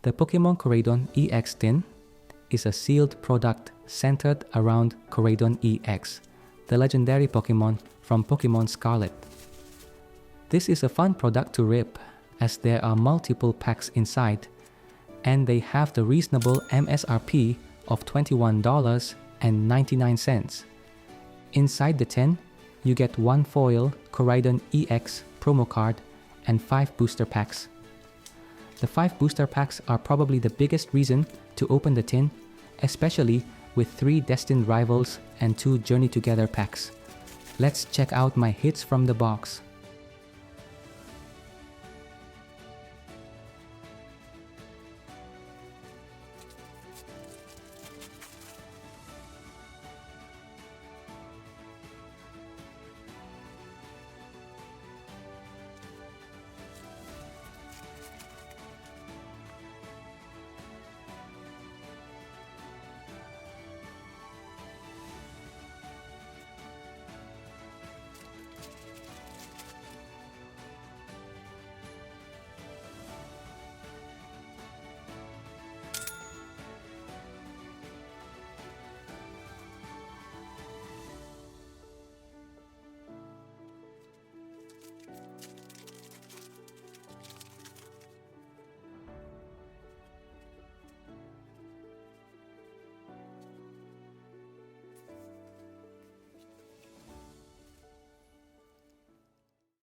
The Pokemon Koraidon EX tin is a sealed product centered around Koraidon EX, the legendary Pokemon from Pokemon Scarlet. This is a fun product to rip, as there are multiple packs inside, and they have the reasonable MSRP of $21.99. Inside the tin, you get one foil Koraidon EX promo card and 5 booster packs. The 5 booster packs are probably the biggest reason to open the tin, especially with 3 Destined Rivals and 2 Journey Together packs. Let's check out my hits from the box.